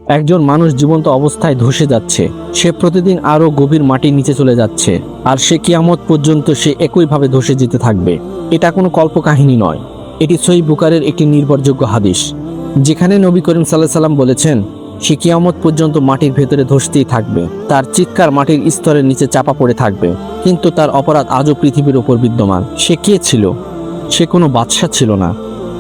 একজন মানুষ জীবন্ত অবস্থায় ধসে যাচ্ছে, সে প্রতিদিন আরো গভীর মাটির নিচে চলে যাচ্ছে, আর সে কিয়ামত পর্যন্ত সে একইভাবে ধসে যেতে থাকবে। এটা কোনো কল্পকাহিনী নয়, এটি সহিহ বুখারীর একটি নির্ভরযোগ্য হাদিস, যেখানে নবী করিম সাল্লাল্লাহু আলাইহি সাল্লাম বলেছেন, সে কিয়ামত পর্যন্ত মাটির ভেতরে ধসতেই থাকবে, তার চিৎকার মাটির স্তরের নিচে চাপা পড়ে থাকবে। কিন্তু তার অপরাধ আজও পৃথিবীর ওপর বিদ্যমান। সে কে ছিল? সে কোনো বাদশা ছিল না,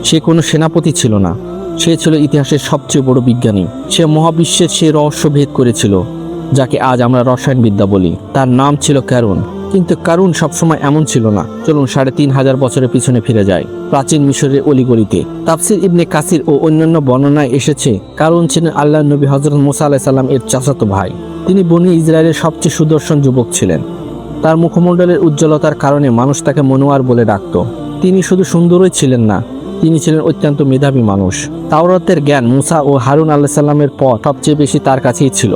সে কোনো সেনাপতি ছিল না, সে ছিল ইতিহাসের সবচেয়ে বড় বিজ্ঞানী। সে মহাবিশ্বের সেই রহস্য ভেদ করেছিল যাকে আজ আমরা রসায়নবিদ্যা বলি। তার নাম ছিল কারুন। কিন্তু কারুন সবসময় এমন ছিল না। চলুন ৩৫০০ বছরের পিছনে ফিরে যায়, প্রাচীন মিশরের অলিগলিতে। তাফসির ইবনে কাসির ও অন্যান্য বর্ণনায় এসেছে, কারুন ছিলেন আল্লাহর নবী হযরত মুসা আলাইহিস সালাম এর চাচাতো ভাই। তিনি বনী ইসরায়েলের সবচেয়ে সুদর্শন যুবক ছিলেন। তার মুখমণ্ডলের উজ্জ্বলতার কারণে মানুষ তাকে মনোয়ার বলে ডাকত। তিনি শুধু সুন্দরই ছিলেন না, তিনি ছিলেন অত্যন্ত মেধাবী মানুষ। তাওরাতের জ্ঞান মুসা ও হারুন আলাইহিস সালামের পর সবচেয়ে বেশি তার কাছেই ছিল।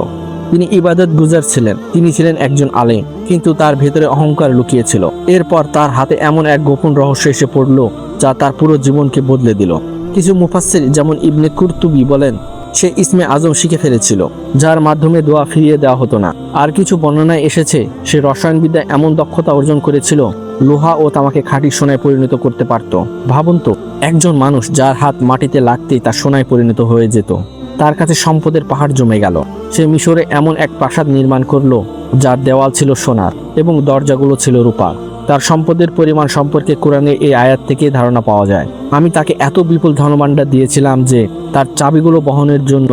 তিনি ইবাদত গুজার ছিলেন, তিনি ছিলেন একজন আলেম, কিন্তু তার ভেতরে অহংকার লুকিয়েছিল। এরপর তার হাতে এমন এক গোপন রহস্য এসে পড়ল যা তার পুরো জীবনকে বদলে দিল। কিছু মুফাসসির যেমন ইবনে কুরতুবী বলেন, সে ইসমে আজম শিখে ফেলেছিল, যার মাধ্যমে দোয়া ফিরিয়ে দেওয়া হতো না। আর কিছু বর্ণনায় এসেছে, সে রসায়নবিদ্যায় এমন দক্ষতা অর্জন করেছিল, লোহা ও তামাকে খাঁটি সোনায় পরিণত করতে পারত। ভাবুন তো, একজন মানুষ যার হাত মাটিতে লাগতেই তা সোনায় পরিণত হয়ে যেত। তার কাছে সম্পদের পাহাড় জমে গেল। সে মিশরে এমন এক প্রাসাদ নির্মাণ করলো যার দেওয়াল ছিল সোনার এবং দরজাগুলো ছিল রূপার। তার সম্পদের পরিমাণ সম্পর্কে কোরআনে এই আয়াত থেকে ধারণা পাওয়া যায়। আমি তাকে এত বিপুল ধনভাণ্ডার দিয়েছিলাম যে তার চাবিগুলো বহনের জন্য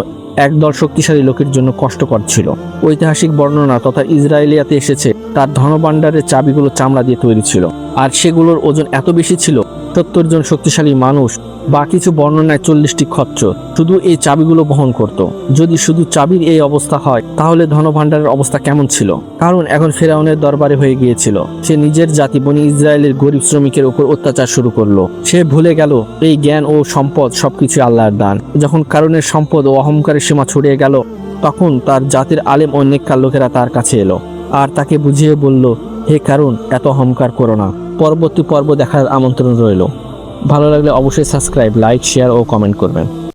একদল শক্তিশালী লোকের জন্য কষ্টকর ছিল। ঐতিহাসিক বর্ণনা তথা ইসরায়েলিয়াতে এসেছে, তার ধনভাণ্ডারের চাবিগুলো চামড়া দিয়ে তৈরি ছিল, আর সেগুলোর ওজন এত বেশি ছিল ৭০ জন শক্তিশালী মানুষ বা কিছু বর্ণনায় ৪০টি খচ্চর শুধু এই চাবিগুলো বহন করত। যদি শুধু চাবির এই অবস্থা হয়, তাহলে ধনভাণ্ডারের অবস্থা কেমন ছিল? কারণ এখন ফেরাউনের দরবারে হয়ে গিয়েছিল। সে নিজের জাতি বনি ইসরায়েলের গরিব শ্রমিকের উপর অত্যাচার শুরু করলো। সে ভুলে গেল এই জ্ঞান ও সম্পদ সবকিছু আল্লাহর দান। যখন কারণের সম্পদ ও অহংকারের সীমা ছড়িয়ে গেল, তখন তার জাতির আলেম ও নেককার লোকেরা তার কাছে এলো আর তাকে বুঝিয়ে বলল, হে কারণ, এত অহংকার করো না। পরবর্তী পর্ব দেখার আমন্ত্রণ রইল। ভালো লাগলে অবশ্যই সাবস্ক্রাইব, লাইক, শেয়ার ও কমেন্ট করবেন।